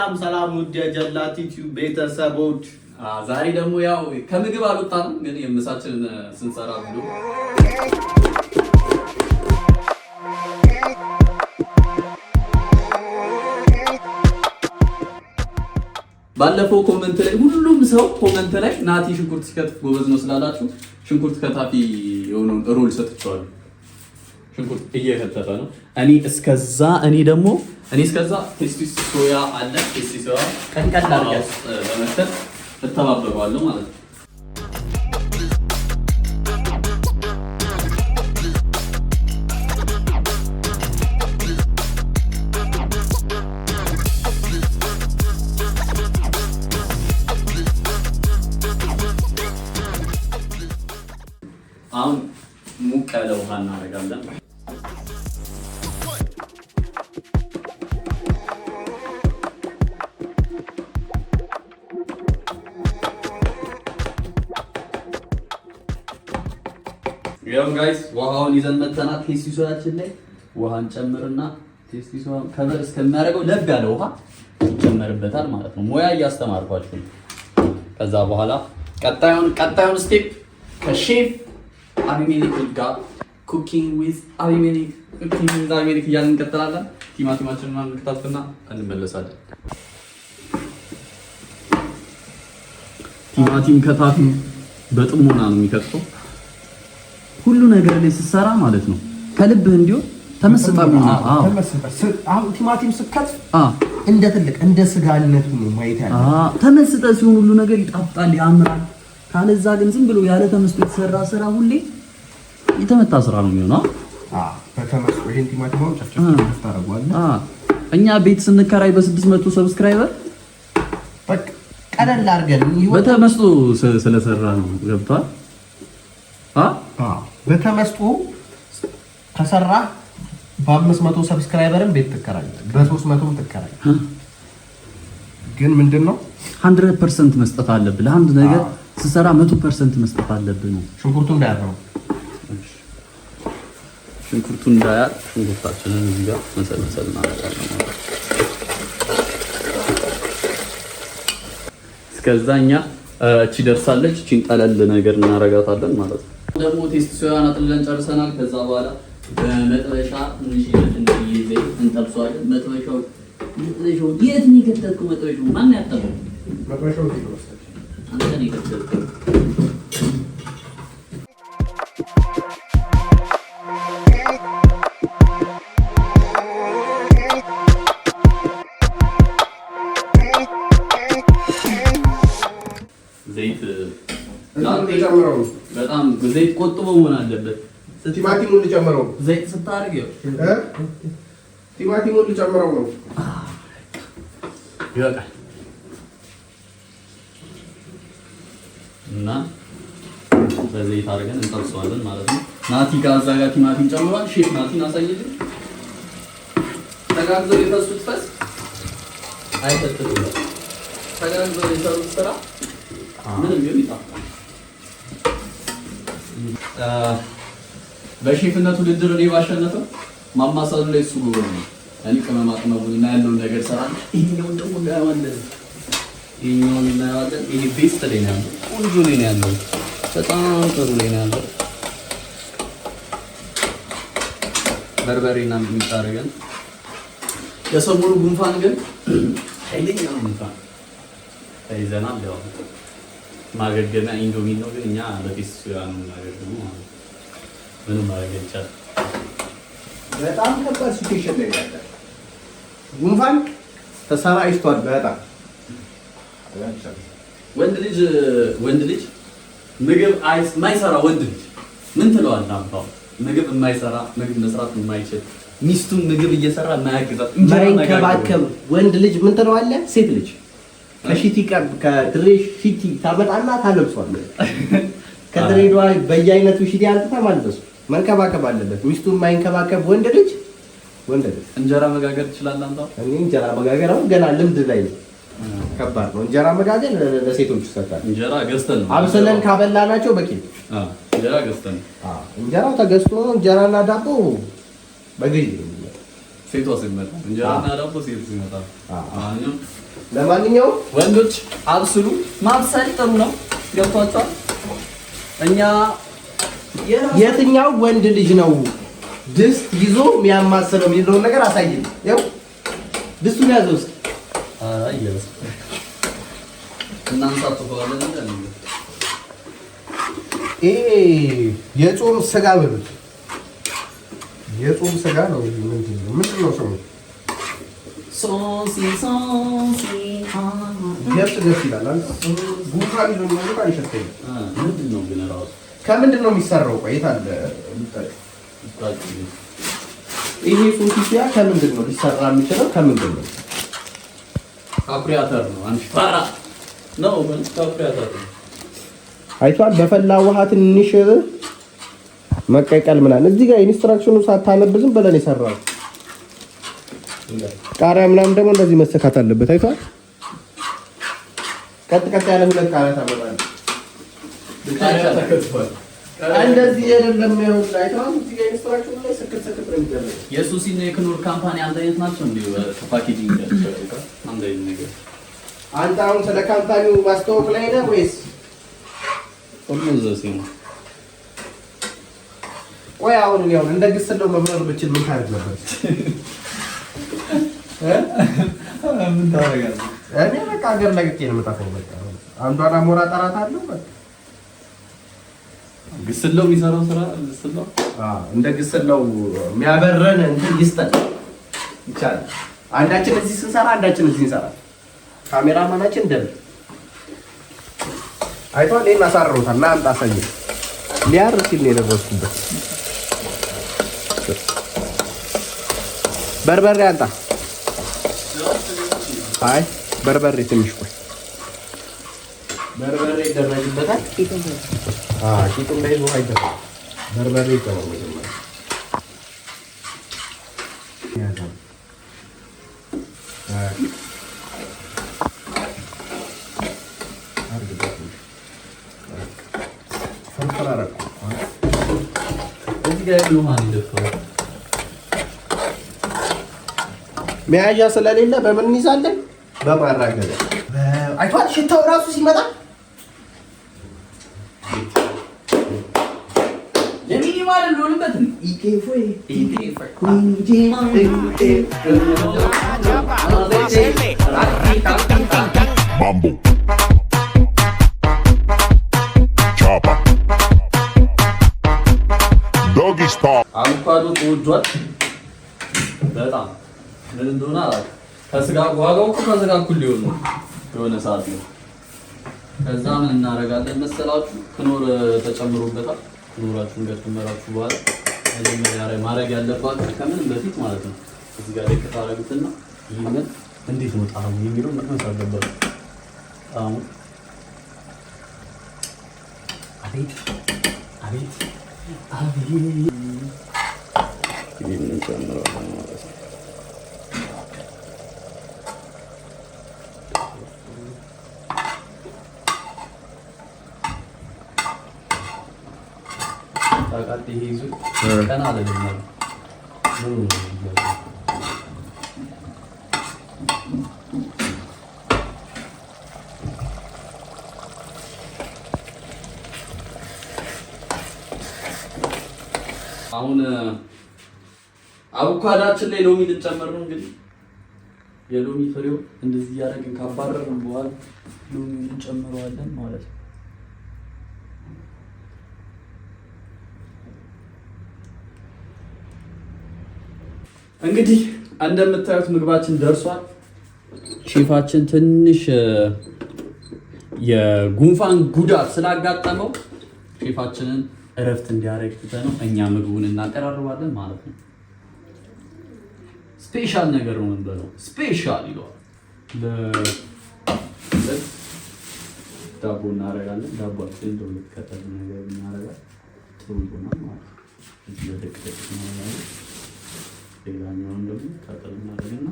ሰላም ሰላም ውድ የጀላት ዩቲዩብ ቤተሰቦች፣ ዛሬ ደግሞ ያው ከምግብ አልወጣንም፣ ግን የምሳችንን ስንሰራ ብሎ ባለፈው ኮሜንት ላይ ሁሉም ሰው ኮሜንት ላይ ናቲ ሽንኩርት ሲከትፍ ጎበዝ ነው ስላላችሁ ሽንኩርት ከታፊ የሆነውን ሮል ሰጥቻለሁ። ሽንኩርት እየከተፈ ነው። እኔ እስከዛ ቴስቲ ሶያ አለ። ቴስቲ ሶያ ቀንቀን አድርገን በመክተፍ እተባበረዋለሁ ማለት ነው። አሁን ሙቅ ያለ ውሃ እናደርጋለን። ያው ጋይስ ውሃውን ይዘን መተናል። ቴስቲ ሶያችን ላይ ውሃን ጨምርና ቴስቲ ሶያ ከበር እስከሚያደርገው ለብ ያለ ውሃ ይጨመርበታል ማለት ነው። ሙያ እያስተማርኳችሁ ነው። ከዛ በኋላ ቀጣዩን ስቴፕ ከሼፍ አቢሜሌክ ጋር ኩኪንግ ዊዝ አቢሜሌክ እያልን እንቀጥላለን። ቲማቲማችንን እንከታተፍና እንመለሳለን። ቲማቲም ከታፊ በጥሞና ነው የሚከተው። ሁሉ ነገር ላይ ስትሰራ ማለት ነው ከልብህ እንዲሆን ተመስጠህ ነው። አሁን ቲማቲም ስትከትፍ እንደ ትልቅ እንደ ስጋነቱ ነው ማየት ያለው። ተመስጠህ ሲሆን ሁሉ ነገር ይጣፍጣል፣ ያምራል። ካለዛ ግን ዝም ብሎ ያለ ተመስጦ የተሰራ ስራ ሁሌ የተመታ ስራ ነው የሚሆነው። በተመስጦ ይሄን ቲማቲም አሁን ጨፍጨፍ ታደርገዋለህ። እኛ ቤት ስንከራይ በ600 ሰብስክራይበር በቃ ቀለል አድርገን በተመስጦ ስለሰራ ነው። ገብቷል? በተመስጦ ከሰራ በ500 ሰብስክራይበርን ቤት ትከራያለህ፣ በ300ም ትከራያለህ። ግን ምንድነው 100% መስጠት አለብህ ለአንድ ነገር ስሰራ 100% መስጠት አለብህ ነው። ሽንኩርቱ እንዳያር ነው። ሽንኩርቱ እንዳያር ሽንኩርታችንን እዚህ ጋር መሰልሰል እናደርጋለን። እስከዛኛ እቺ ደርሳለች። እቺን ጠለል ነገር እናረጋታለን ማለት ነው። ደግሞ ቴስት ሶያን አጥልለን ጨርሰናል። ከዛ በኋላ በመጥበሻ ትንሽ እንደዚህ እንጠብሰዋለን። መጥበሻው የት ነው የከተትከው? መጥበሻው ማን ያጠበው? መጥበሻው ይወስዳል። አንተ ነው የከተትከው። ዘይት በጣም ዘይት ቆጥቦ መሆን አለበት። ቲማቲሙን ልጨምረው። ዘይት ስታደርግ ቲማቲሙን ልጨምረው ነው። ይበቃል። እና በዘይት አድርገን እንጠብሰዋለን ማለት ነው። ናቲ ጋር እዛ ጋር ቲማቲም ጨምሯል። ሼፍ ናቲን አሳየልኝ። ተጋግዘው የፈሱት ፈስ አይፈትልም። ተጋግዘው የሰሩት ስራ ምንም ቢሆን ይጣፍጣል። በሼፍነት ውድድር እኔ ባሸነፈው ማማሰሉ ላይ እሱ ጎበዝ ነው። እኔ ቅመማ ቅመሙን እና ያለውን ነገር ሰራለሁ። ይሄኛውን ደግሞ እናየዋለን። ይሄ ቤስት ላይ ነው ያለው። ቆንጆ ላይ ነው ያለው። በጣም ጥሩ ላይ ነው ያለው። በርበሬና ሚጥሚጣ አድርገን የሰሞኑ ጉንፋን ግን ኃይለኛ ጉንፋን ተይዘናል። ያው ማገገሚያ ኢንዶሚን ነው፣ ግን እኛ በቴስት ሶያ ነው የምናገግመው ማለት ነው። ምንም ማድረግ አይቻልም። በጣም ከባድ ሲቹዌሽን ላይ ያለ ጉንፋን ተሰራጭቷል። በጣም ወንድ ልጅ ምግብ የማይሰራ ወንድ ልጅ ምን ትለዋለህ? አባው ምግብ የማይሰራ ምግብ መስራት የማይችል ሚስቱን ምግብ እየሰራ የማያግዛት የማይንከባከብ ወንድ ልጅ ምን ትለዋለህ? ሴት ልጅ ከድሬ ሺቲ ታመጣና ታለብሷለህ። ከድሬዳዋ በየአይነቱ ሺቲ አልጥታ ማልበስ መንከባከብ አለበት። ሚስቱን የማይንከባከብ ወንድ ልጅ እንጀራ መጋገር ትችላለህ አንተ? እኔ እንጀራ መጋገር አሁን ገና ልምድ ላይ ነው። ከባድ ነው እንጀራ መጋገር። ለሴቶች ይሰጣል። እንጀራ ገዝተን ነው አብስለን ካበላናቸው በቂ ነው። እንጀራ ገዝተን እንጀራው ተገዝቶ እንጀራና ዳቦ በግዢ ነው። ሴቷ ሲመጣ እንጀራና ዳቦ ሴት ሲመጣ ለማንኛውም ወንዶች አብስሉ። ማብሰል ጥሩ ነው። ገብቷችኋል? እኛ የትኛው ወንድ ልጅ ነው ድስት ይዞ የሚያማስለው የሚለውን ነገር አሳየኝ። ያው ድስቱን ያዘው እስኪ። አየስ እናንሳቱ በኋላ እንደ ይሄ የጾም ስጋ በሉት። የጾም ስጋ ነው። ምንድን ነው ስሙ? ሶሲ ገብስ ይላል። ጉንፋን ይዞ ነው አይሸተኝ። ምንድን ነው ግን ራሱ ከምንድን ነው የሚሰራው? ቆይታ አለ። ይሄ ሶሲያ ከምንድን ነው ሊሰራ የሚችለው? ከምንድን ነው? ካፕሪያተር ነው። አንቺ ፋራ ነው ግን ካፕሪያተር ነው። አይቷል። በፈላ ውሃ ትንሽ መቀቀል ምናምን። እዚህ ጋር ኢንስትራክሽኑ ሳታነብ ዝም ብለን የሰራው ቃሪያ ምናምን ደግሞ እንደዚህ መሰካት አለበት። አይቷል። ቀጥ ያለ ሁለት ቃሪያ ታመጣለህ። ቃሪያ ተከትፏል። እንደዚህ አይደለም። ይኸው አይቷል። እዚህ ጋር ኢንስትራክሽኑ ላይ ስክት ነው የሚደረገው። የሱሲና የክኖር ካምፓኒ አንድ አይነት ናቸው እንዴ? ፓኬጂንግ ያለው አንድ አይነት ነገር። አንተ አሁን ስለ ካምፓኒው ማስተዋወቅ ላይ ነህ ወይስ ሁሉም ዘሴ ነው? ወይ አሁን ያው እንደ ግስለው መብረር ብችል ምን ታደርግ ነበር? ምን ታደርጋለህ? እኔ በቃ ሀገር ለቅቄ ነው የምጠፋው። በቃ አንዷን አሞራ ጠራታለሁ። በቃ ግስለው የሚሰራው ስራ ግስለው እንደ ግስለው የሚያበረን እንትን ይስጠን ይቻላል። አንዳችን እዚህ ስንሰራ አንዳችን እዚህ እንሰራ። ካሜራማናችን ደብል አይቷል። ይሄን አሳርሮታል። ና አምጣ አሳየኝ። ሊያር ሲል ነው የደረስኩበት። በርበሬ አንጣ። አይ በርበሬ ትንሽ ቆይ። በርበሬ ይደረግበታል። ቂጡ እንዳይዞ አይደረግም። በርበሬ ይቀረው መጀመሪያ ያዛም መያዣ ስለሌለ በምን እንይዛለን? በማራገቢያ። አይቷል። ሽታው ራሱ ሲመጣ የሚኒማል እንደሆነበት Mambo. Chopper. Doggy style. አቮካዶ ተወዷል በጣም ምን እንደሆነ አላውቅም። ከስጋ ዋጋው እኮ ከስጋ እኩል ሊሆን ነው የሆነ ሰዓት ነው። ከዛ ምን እናደርጋለን መሰላችሁ? ክኖር ተጨምሮበታል። ክኖራችሁን ገጥመራችሁ በኋላ መጀመሪያ ላይ ማድረግ ያለባችሁ ከምንም በፊት ማለት ነው እዚህ ጋር ልክ ታረጉትና ይሄንን እንዴት ነው ጣዕሙ የሚለው መቅመስ አለባችሁ። ጣዕሙ አቤት አቤት አቤት ይሄንን ጨምራለሁ ማለት ነው። ታውቃለህ ይሄ ይዙ ቀና አይደለም ነው አሁን አቮካዳችን ላይ ሎሚ ልንጨምር ነው። እንግዲህ የሎሚ ፍሬው እንደዚህ ያደረግን ካባረርን በኋላ ሎሚ እንጨምረዋለን ማለት ነው። እንግዲህ እንደምታዩት ምግባችን ደርሷል። ሼፋችን ትንሽ የጉንፋን ጉዳት ስላጋጠመው ሼፋችንን እረፍት እንዲያደርግ ትተነው እኛ ምግቡን እናቀራርባለን ማለት ነው። ስፔሻል ነገር ነው የምንበለው። ስፔሻል ይለዋል። ዳቦ እናደርጋለን። ዳቦአችን እንደሁለት ከተል ነገር እናደርጋለን። ጥሩ ይሆናል ማለት ነው። እዚህ ወደቅ እናደርጋለን። ሌላኛውን ደግሞ ከተል እናደርግና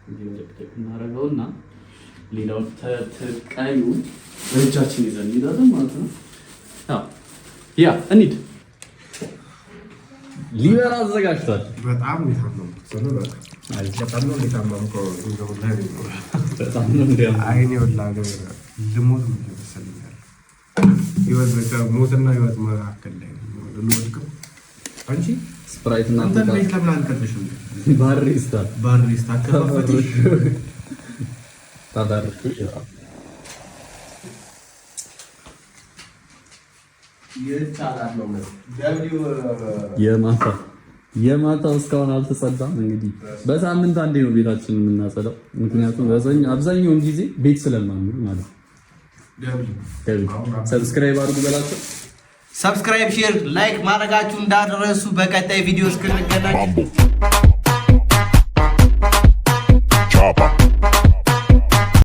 እዚህ ወደቅ እናደርገውና ሌላውን ተቀዩን በእጃችን ይዘን እንሄዳለን ማለት ነው። ያ እንሂድ። ሊበራ አዘጋጅቷል። በጣም የታመምኩት ነው። በቃ አልተጠናው የታመምከው እንደው በጣም ነው እንዲያው አይኔ ወላ ልሞት ነው መሰለኛል። ህይወት በቃ ሞትና ህይወት መካከል ላይ ነው ልወድቀው። አንቺ ስፕራይት እና አንተ ቤት ለምን አልከተሽም? ባሪስታ ከፈተሽ ታዳርኩ የቻላት ነው የማታው እስካሁን አልተጸዳም። እንግዲህ በሳምንት አንዴ ነው ቤታችንን የምናጸዳው፣ ምክንያቱም አብዛኛውን ጊዜ ቤት ስለማንውል ማለት ነው። ሰብስክራይብ አድርጉ በላቸው። ሰብስክራይብ፣ ሼር፣ ላይክ ማድረጋችሁ እንዳትረሱ። በቀጣይ ቪዲዮ እስክንገናኝ